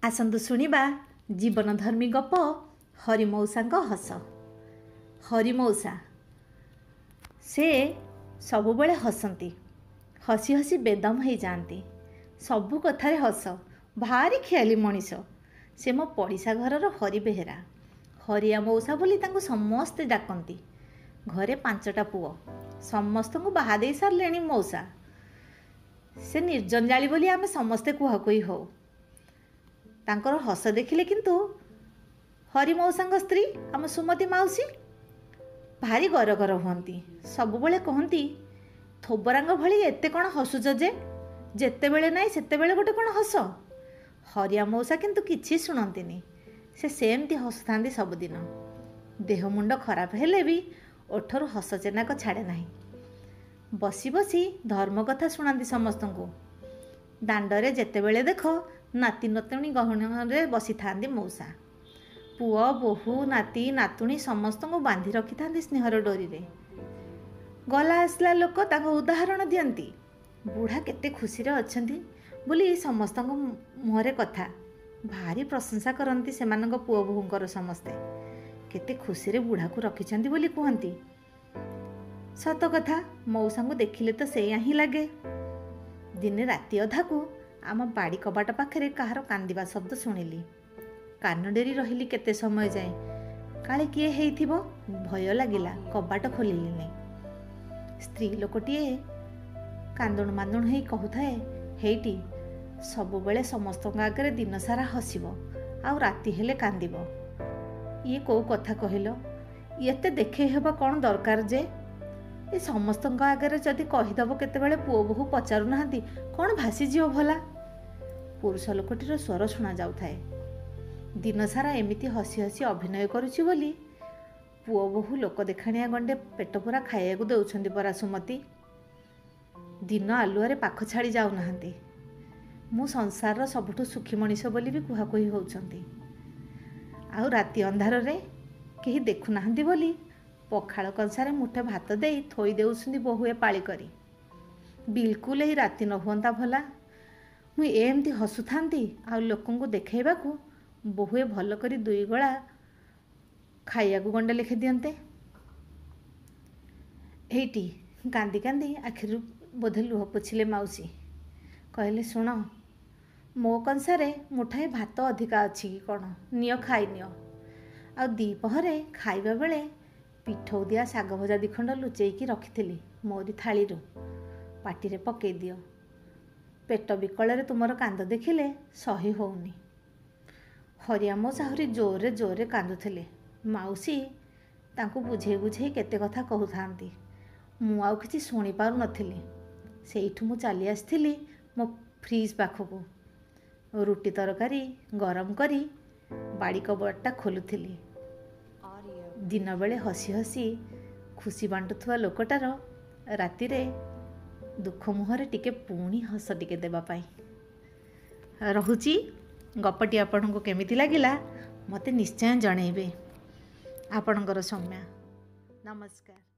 आसंतु शुणिबा जीवनधर्मी गप हरिमौसा हस। हरिमौसा से सबुबले हसती, हसी हसी बेदम हो जाती, सबु कथारे हस, भारी ख्याली मनीष। से मो पड़िशा घरर हरि बेहेरा, हरिया मौसा बोली तांको समस्ते डाकती। घरे 5टा पुओ, समस्त को बाहा दे सारे मौसा। से निर्जंजाली बोली आमे समस्ते कुहाकुही हो। तांकर हस देखिले किंतु हरि मौसा स्त्री आम सुमती माउसी भारी गरगर हुंती। सबुबले कहती थोबरांग भली एते कौन हसुच जे, जेतेबेले नाई सेतेबेले गोटे कौन हस। हरिया मौसा किंतु किछि शुणंतीनी, से सेमती हसुथांती सबुदिन। देह मुंड खराब हेले भी ओठर हस चेनाक छाड़े नाही। बसी बसी धर्म कथा शुणाती समस्तंकु। दांडरे जेतेबेले देख नाती नतुणी गहणे बसी थांती मौसा। पुओ बोहू नाती नातुणी समस्त को बांधी रखी था स्नेहर डोरी रे। गला आसला लोक ताको उदाहरण दियंती, बुढ़ा केते खुशी रे अछंती बोली समस्त मुहरे कथा भारी प्रशंसा करती। सेमानक पुओ बोहूंकर समस्ते केते खुशी रे बुढ़ा को रखिछंती बोली कहंती। सत कथा मौसा को देखिले तो सेया ही लगे। दिने राति अधा को आम बाड़ी कबाट पाखरे कहार कांदिबा शब्द शुणिली। कान डेरी रहिली केते समय जाए, काले किए हेइथिबो भय लागिला। कबाट खोलिली नहीं। स्त्री लोकटिए कांदुण मांदुण हेई कहूथाए, हेइटी सबुबेले समस्त आगे दिन सारा हसिबो आउ राति हेले कांदिबो। ये को कथा कहिलो, एते देखे हेबा कौन दरकार जे? ए समस्त आगे जदि कहीदेव केतेबेले पुओ बोहू पचारू नाहांती कौन भासी जीव भला। पुरुष लोकटीर स्वर शुणा जाउथाए। दिन सारा एमिति हसी हसी अभिनय करुछि बोली पुओ बोहू लोक देखाणिया गंडे पेट पूरा खाइବାକୁ देउछंती परा सुमती। दिन आलुआरे पाख छाड़ी जाऊ नाहांती। मु संसार सबुठु सुखी मनीष बोली भी कुहाकुही होउछंती। आउ राति अंधार रे केही देखु नाहांती बोली पखाळ कंसारे मुठे भात देई थोई देउछंती बोहू पाଳି करी। बिल्कुल ही राति न हुंता भला। मु एमती हसुथांती आउ लोकंकु देखाइबाकू बोहुए भल करी 2 गला खाइयाकू गंडे लिखि दियंते। एइटी कांदी कांदी आखिरु बोधे लुह पोछिले माउसी। कहले शुण, मो कंसारे मुठाए भात अधिका अछि कि कौन, नियो खाई नियो। आ दीपहरे खाइबा बेले पिठौ दिया साग भजा 2 खंड लुचेईकी रखिथिली मोरी थाळीरु, पाटिरे पकेई दियो। पेट बिकଳରେ तुमर कांद देखिले सही होउनी। हरिया मौसा आहुरी जोरे जोरे कांदुथिले। माउसी तांकु बुझेई बुझेई केते कथा कहूथांती। मु आउ किछि शुणी पारु नथिली। सेइठु मु चली आसिथिली मो फ्रिज पाखकु। रुटी तरकारी गरम करी बाड़ी कबाटटा खोलुथिली। दिन बेले हसी हसी खुशी बांटुथुवा लोकटार रातिरे दुख मुहरे टिके पुणी हस टिके देबा पाई। रहुची गपटी आपनको केमिति लागिला मते निश्चय जणेबे। आपणकर सौम्या। नमस्कार।